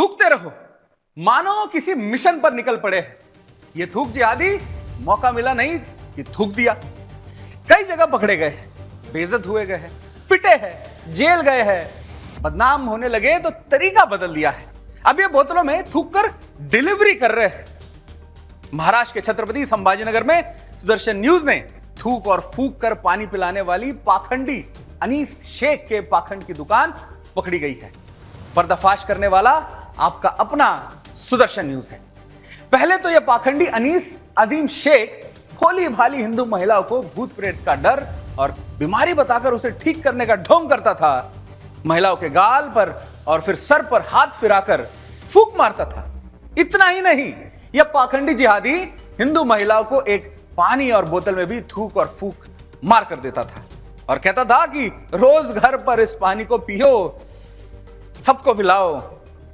थूकते रहो मानो किसी मिशन पर निकल पड़े हैं। ये थूक जिहादी मौका मिला नहीं कि थूक दिया। कई जगह पकड़े गए हैं, बेइज्जत हुए गए हैं, पिटे हैं, जेल गए हैं, बदनाम होने लगे तो तरीका बदल दिया है। अब ये बोतलों में थूक कर डिलीवरी कर रहे हैं। महाराष्ट्र के छत्रपति संभाजीनगर में सुदर्शन न्यूज ने थूक और फूक कर पानी पिलाने वाली पाखंडी अनीस शेख के पाखंड की दुकान पकड़ी गई है। पर्दाफाश करने वाला आपका अपना सुदर्शन न्यूज है। पहले तो यह पाखंडी अनीस अजीम शेख भोली भाली हिंदू महिलाओं को भूत प्रेत का डर और बीमारी बताकर उसे ठीक करने का ढोंग करता था। महिलाओं के गाल पर और फिर सर पर हाथ फिराकर फूक मारता था। इतना ही नहीं, यह पाखंडी जिहादी हिंदू महिलाओं को एक पानी और बोतल में भी थूक और फूक मार कर देता था और कहता था कि रोज घर पर इस पानी को पियो, सबको पिलाओ,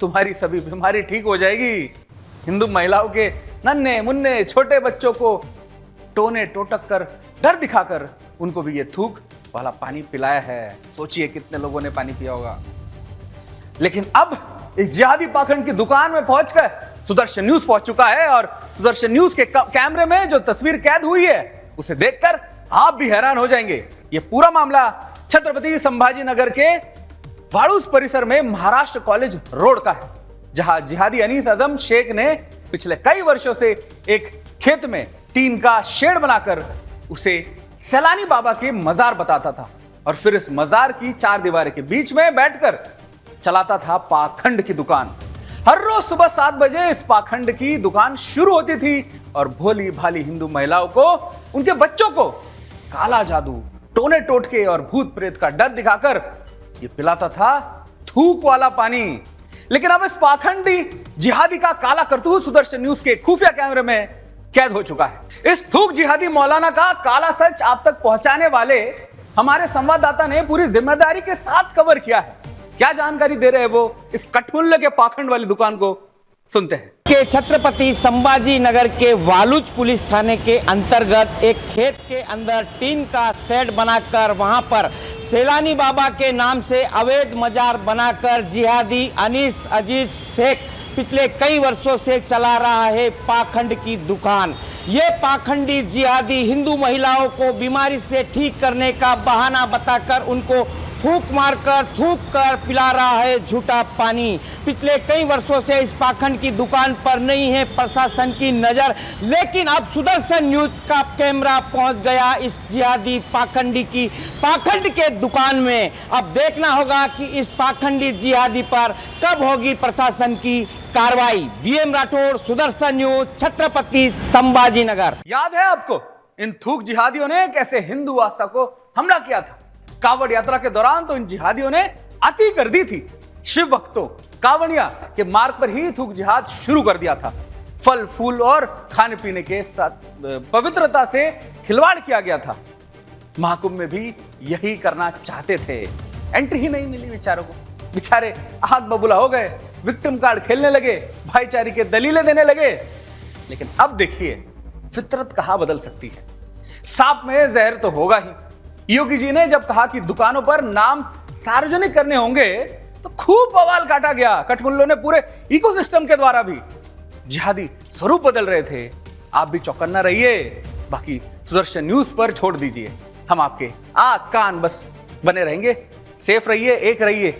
तुम्हारी सभी बीमारी ठीक हो जाएगी। हिंदू महिलाओं के नन्हे मुन्ने छोटे बच्चों को टोने टोटक कर डर दिखाकर उनको भी ये थूक वाला पानी पिलाया है। सोचिए कितने लोगों ने पानी पिया होगा। लेकिन अब इस जिहादी पाखंड की दुकान में पहुंचकर सुदर्शन न्यूज पहुंच चुका है और सुदर्शन न्यूज के कैमरे में जो तस्वीर कैद हुई है उसे देखकर आप भी हैरान हो जाएंगे। यह पूरा मामला छत्रपति संभाजीनगर के वाड़ूस परिसर में महाराष्ट्र कॉलेज रोड का है, जहां जिहादी अनीस अजम शेख ने पिछले कई वर्षों से एक खेत में टीन का शेड बनाकर उसे सैलानी बाबा के मजार बताता था और फिर इस मजार की चार दीवारें के बीच में बैठकर चलाता था पाखंड की दुकान। हर रोज सुबह 7 बजे इस पाखंड की दुकान शुरू होती थी और भोली भाली हिंदू महिलाओं को, उनके बच्चों को काला जादू, टोने टोटके और भूत प्रेत का डर दिखाकर ये पिलाता था थूक वाला पानी। लेकिन अब इस पाखंडी जिहादी का काला करतूत सुदर्शन न्यूज के खुफिया कैमरे में कैद हो चुका है। इस थूक जिहादी मौलाना का काला सच आप तक पहुंचाने वाले हमारे संवाददाता ने पूरी जिम्मेदारी के साथ कवर किया है। क्या जानकारी दे रहे हैं वो, इस कठमुल्ले के पाखंड वाली दुकान को सुनते हैं। के छत्रपति संभाजी नगर के वालूच पुलिस थाने के अंतर्गत एक खेत के अंदर टीन का शेड बनाकर वहां पर सैलानी बाबा के नाम से अवैध मजार बनाकर जिहादी अनीस अजीज शेख पिछले कई वर्षों से चला रहा है पाखंड की दुकान। ये पाखंडी जिहादी हिंदू महिलाओं को बीमारी से ठीक करने का बहाना बताकर उनको फूक मारकर थूक कर पिला रहा है झूठा पानी। पिछले कई वर्षों से इस पाखंड की दुकान पर नहीं है प्रशासन की नजर, लेकिन अब सुदर्शन न्यूज का कैमरा पहुंच गया इस जिहादी पाखंडी की पाखंड के दुकान में। अब देखना होगा कि इस पाखंडी जिहादी पर कब होगी प्रशासन की कार्रवाई। BM Rathore, Sudarshan news, Chhatrapati Sambhajinagar. याद है आपको इन थूक जिहादियों ने कैसे हिंदू आस्था को हमला किया था? कावड़ यात्रा के दौरान तो इन जिहादियों ने अति कर दी थी। शिव भक्तों, कावड़िया के मार्ग पर ही थूक जिहाद शुरू कर दिया था। फल फूल और खाने पीने के साथ पवित्रता से खिलवाड़ किया गया था। महाकुंभ में भी यही करना चाहते थे, एंट्री ही नहीं मिली बेचारों को। बेचारे आग बबूला हो गए, विक्टिम कार्ड खेलने लगे, भाईचारे के दलीलें देने लगे। लेकिन अब देखिए फितरत कहां बदल सकती है। सांप में जहर तो होगा ही। योगी जी ने जब कहा कि दुकानों पर नाम सार्वजनिक करने होंगे तो खूब बवाल काटा गया। कठमुल्लों ने पूरे इकोसिस्टम के द्वारा भी जिहादी स्वरूप बदल रहे थे। आप भी चौकन्ना रहिए, बाकी सुदर्शन न्यूज पर छोड़ दीजिए। हम आपके आंख कान बस बने रहेंगे। सेफ रहिए, एक रहिए।